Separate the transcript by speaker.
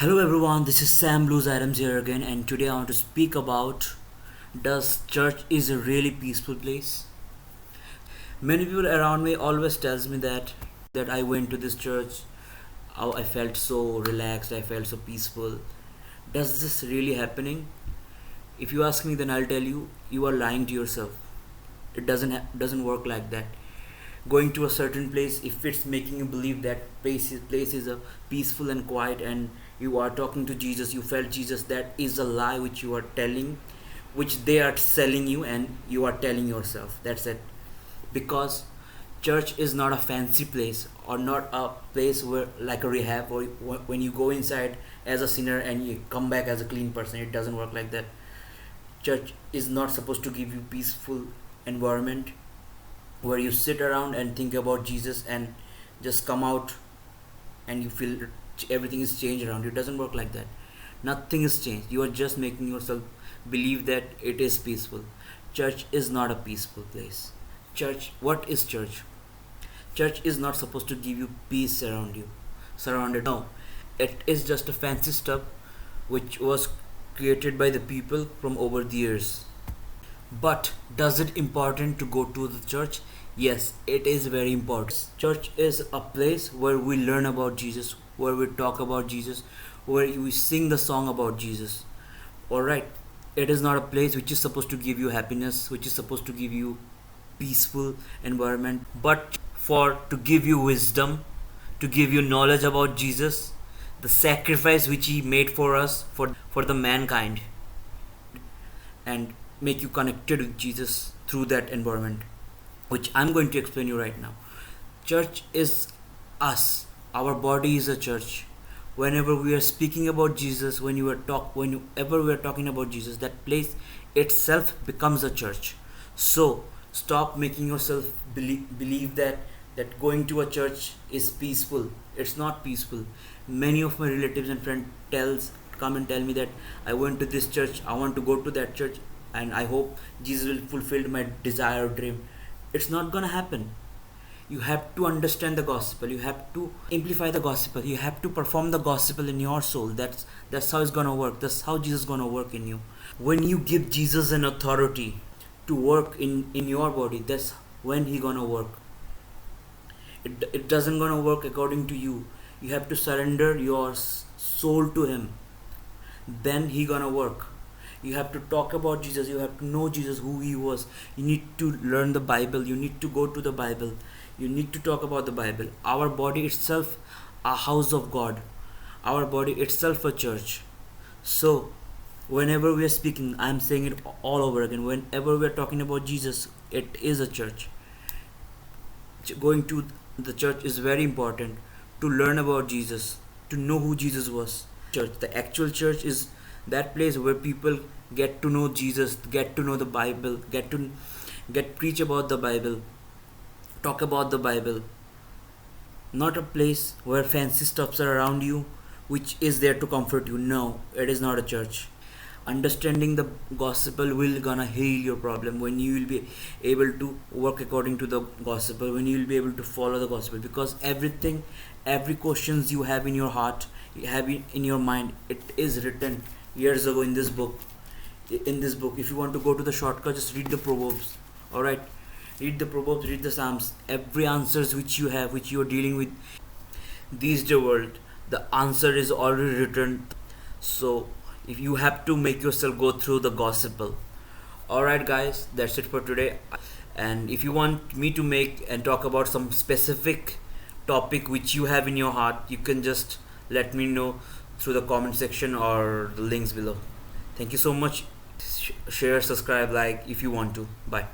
Speaker 1: Hello everyone, this is Sam Blues Adams here again, and today I want to speak about, does church is a really peaceful place? Many people around me always tells me that I went to this church, how I felt so relaxed, I felt so peaceful. Does this really happening? If you ask me, then I'll tell you, you are lying to yourself. It doesn't work like that. Going to a certain place, if it's making you believe that place is a peaceful and quiet, and you are talking to Jesus, you felt Jesus, that is a lie which you are telling, which they are selling you, and you are telling yourself. That's it. Because church is not a fancy place, or not a place where like a rehab, or when you go inside as a sinner and you come back as a clean person. It doesn't work like that. Church is not supposed to give you peaceful environment where you sit around and think about Jesus and just come out and you feel everything is changed around you. It doesn't work like that. Nothing is changed. You are just making yourself believe that it is peaceful. Church is not a peaceful place. Church, what is church? Church is not supposed to give you peace around you, surrounded. No, it is just a fancy stuff which was created by the people from over the years. But does it important to go to the church? Yes, it is very important. Church is a place where we learn about Jesus, where we talk about Jesus, where we sing the song about Jesus. Alright, it is not a place which is supposed to give you happiness, which is supposed to give you peaceful environment, but for to give you wisdom, to give you knowledge about Jesus, the sacrifice which he made for us, for the mankind, and make you connected with Jesus through that environment, which I'm going to explain you right now. Church is us. Our body is a church. Whenever we are speaking about Jesus, whenever we are talking about Jesus, that place itself becomes a church. So stop making yourself believe that going to a church is peaceful. It's not peaceful. Many of my relatives and friends come and tell me that I went to this church, I want to go to that church, and I hope Jesus will fulfill my desire or dream. It's not gonna happen. You have to understand the gospel. You have to amplify the gospel. You have to perform the gospel in your soul. That's how it's gonna work. That's how Jesus is gonna work in you. When you give Jesus an authority to work in your body, that's when he gonna work. It doesn't gonna work according to you. You have to surrender your soul to him. Then he gonna work. You have to talk about Jesus. You have to know Jesus, who he was. You need to learn the Bible. You need to go to the Bible. You need to talk about the Bible. Our body itself a house of God. Our body itself a church. So whenever we are speaking, I'm saying it all over again, whenever we are talking about Jesus, it is a church. Going to the church is very important to learn about Jesus, to know who Jesus was. Church, the actual church, is that place where people get to know Jesus, get to know the Bible, get preach about the Bible, talk about the Bible. Not a place where fancy stuffs are around you which is there to comfort you. No, it is not a church. Understanding the gospel will gonna heal your problem when you will be able to work according to the gospel, when you will be able to follow the gospel, because every questions you have in your heart, you have in your mind, it is written years ago in this book. If you want to go to the shortcut, just read the Proverbs. All right, read the Proverbs, read the Psalms. Every answers which you have, which you are dealing with these the world, the answer is already written. So if you have to make yourself go through the gospel. All right guys, that's it for today. And if you want me to make and talk about some specific topic which you have in your heart, you can just let me know through the comment section or the links below. Thank you so much. Share, subscribe, like if you want to. Bye.